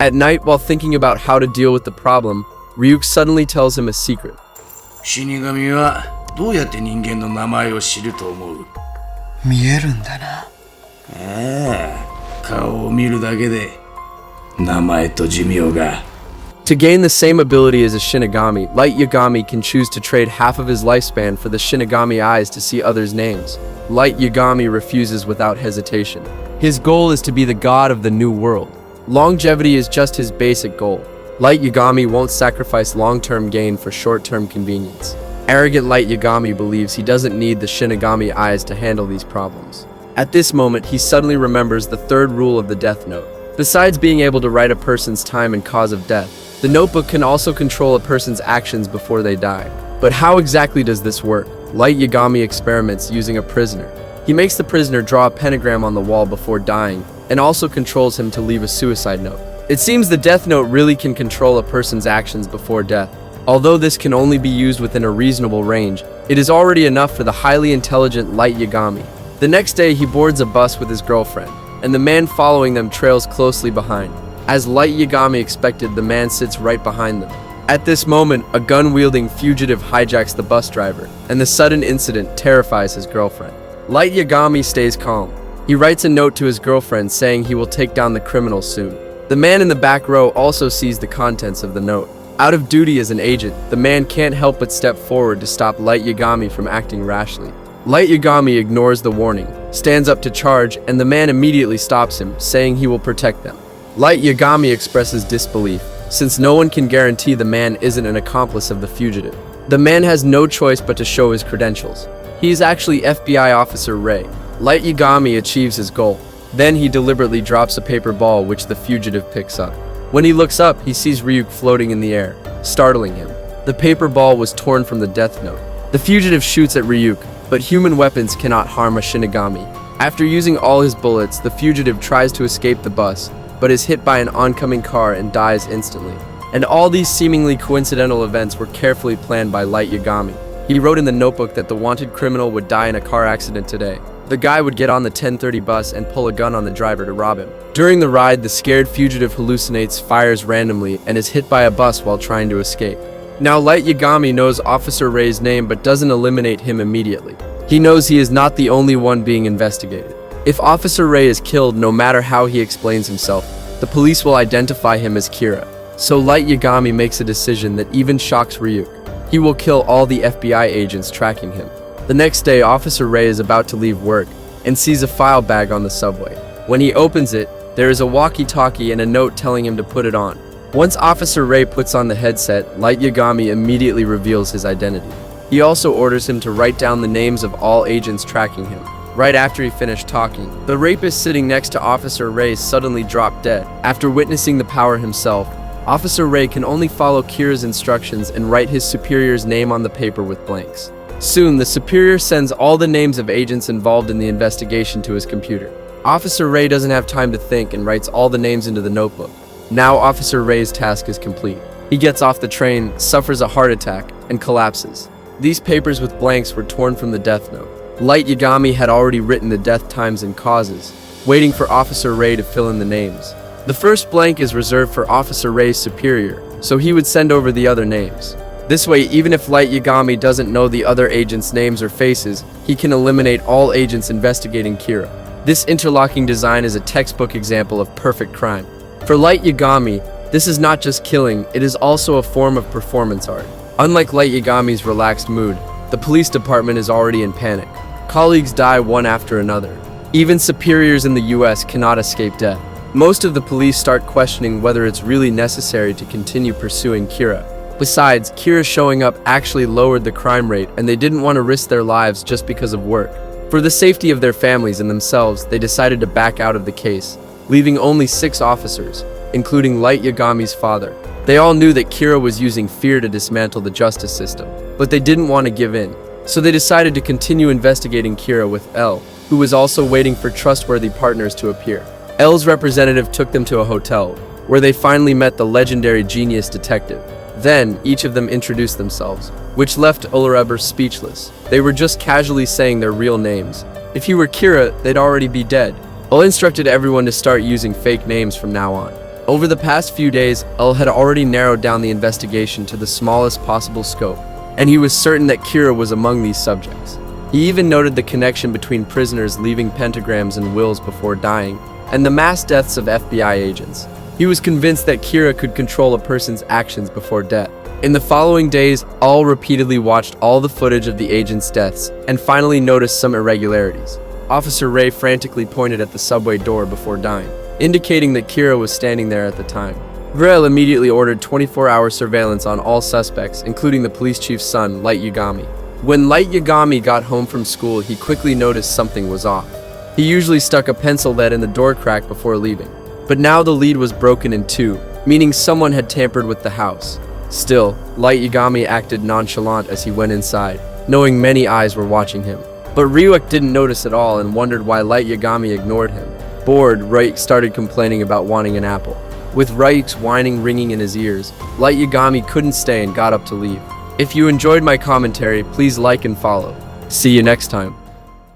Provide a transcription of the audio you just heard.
At night, while thinking about how to deal with the problem, Ryuk suddenly tells him a secret. 死神はどうやって人間の名前を知ると思う？見えるんだな。ああ、顔を見るだけで名前と寿命が。To gain the same ability as a Shinigami, Light Yagami can choose to trade half of his lifespan for the Shinigami eyes to see others' names. Light Yagami refuses without hesitation. His goal is to be the god of the new world. Longevity is just his basic goal. Light Yagami won't sacrifice long-term gain for short-term convenience. Arrogant Light Yagami believes he doesn't need the Shinigami eyes to handle these problems. At this moment, he suddenly remembers the third rule of the Death Note. Besides being able to write a person's time and cause of death, the notebook can also control a person's actions before they die. But how exactly does this work? Light Yagami experiments using a prisoner. He makes the prisoner draw a pentagram on the wall before dying, and also controls him to leave a suicide note. It seems the Death Note really can control a person's actions before death. Although this can only be used within a reasonable range, it is already enough for the highly intelligent Light Yagami. The next day, he boards a bus with his girlfriend, and the man following them trails closely behind. As Light Yagami expected, the man sits right behind them. At this moment, a gun-wielding fugitive hijacks the bus driver, and the sudden incident terrifies his girlfriend. Light Yagami stays calm. He writes a note to his girlfriend saying he will take down the criminal soon. The man in the back row also sees the contents of the note. Out of duty as an agent, the man can't help but step forward to stop Light Yagami from acting rashly. Light Yagami ignores the warning, stands up to charge, and the man immediately stops him, saying he will protect them. Light Yagami expresses disbelief, since no one can guarantee the man isn't an accomplice of the fugitive. The man has no choice but to show his credentials. He is actually FBI Officer Ray. Light Yagami achieves his goal. Then he deliberately drops a paper ball which the fugitive picks up. When he looks up, he sees Ryuk floating in the air, startling him. The paper ball was torn from the Death Note. The fugitive shoots at Ryuk, but human weapons cannot harm a Shinigami. After using all his bullets, the fugitive tries to escape the bus, but is hit by an oncoming car and dies instantly. And all these seemingly coincidental events were carefully planned by Light Yagami. He wrote in the notebook that the wanted criminal would die in a car accident today. The guy would get on the 10:30 bus and pull a gun on the driver to rob him. During the ride, the scared fugitive hallucinates, fires randomly, and is hit by a bus while trying to escape. Now Light Yagami knows Officer Ray's name but doesn't eliminate him immediately. He knows he is not the only one being investigated. If Officer Ray is killed, no matter how he explains himself, the police will identify him as Kira. So Light Yagami makes a decision that even shocks Ryuk. He will kill all the FBI agents tracking him. The next day, Officer Ray is about to leave work and sees a file bag on the subway. When he opens it, there is a walkie-talkie and a note telling him to put it on. Once Officer Ray puts on the headset, Light Yagami immediately reveals his identity. He also orders him to write down the names of all agents tracking him. Right after he finished talking, the rapist sitting next to Officer Ray suddenly dropped dead. After witnessing the power himself, Officer Ray can only follow Kira's instructions and write his superior's name on the paper with blanks. Soon, the superior sends all the names of agents involved in the investigation to his computer. Officer Ray doesn't have time to think and writes all the names into the notebook. Now Officer Ray's task is complete. He gets off the train, suffers a heart attack, and collapses. These papers with blanks were torn from the Death Note. Light Yagami had already written the death times and causes, waiting for Officer Ray to fill in the names. The first blank is reserved for Officer Ray's superior, so he would send over the other names. This way, even if Light Yagami doesn't know the other agents' names or faces, he can eliminate all agents investigating Kira. This interlocking design is a textbook example of perfect crime. For Light Yagami, this is not just killing, it is also a form of performance art. Unlike Light Yagami's relaxed mood, the police department is already in panic. Colleagues die one after another. Even superiors in the US cannot escape death. Most of the police start questioning whether it's really necessary to continue pursuing Kira. Besides, Kira showing up actually lowered the crime rate and they didn't want to risk their lives just because of work. For the safety of their families and themselves, they decided to back out of the case, leaving only 6 officers, including Light Yagami's father. They all knew that Kira was using fear to dismantle the justice system, but they didn't want to give in. So they decided to continue investigating Kira with L, who was also waiting for trustworthy partners to appear. L's representative took them to a hotel, where they finally met the legendary genius detective. Then, each of them introduced themselves, which left Ulareber speechless. They were just casually saying their real names. If he were Kira, they'd already be dead. Ul instructed everyone to start using fake names from now on. Over the past few days, L had already narrowed down the investigation to the smallest possible scope, and he was certain that Kira was among these subjects. He even noted the connection between prisoners leaving pentagrams and wills before dying, and the mass deaths of FBI agents. He was convinced that Kira could control a person's actions before death. In the following days, All repeatedly watched all the footage of the agents' deaths, and finally noticed some irregularities. Officer Ray frantically pointed at the subway door before dying, indicating that Kira was standing there at the time. Vrel immediately ordered 24-hour surveillance on all suspects, including the police chief's son, Light Yagami. When Light Yagami got home from school, he quickly noticed something was off. He usually stuck a pencil lead in the door crack before leaving, but now the lead was broken in two, meaning someone had tampered with the house. Still, Light Yagami acted nonchalant as he went inside, knowing many eyes were watching him. But Ryuk didn't notice at all and wondered why Light Yagami ignored him. Bored, Ryuk started complaining about wanting an apple. With Ryuk's whining ringing in his ears, Light Yagami couldn't stay and got up to leave. If you enjoyed my commentary, please like and follow. See you next time.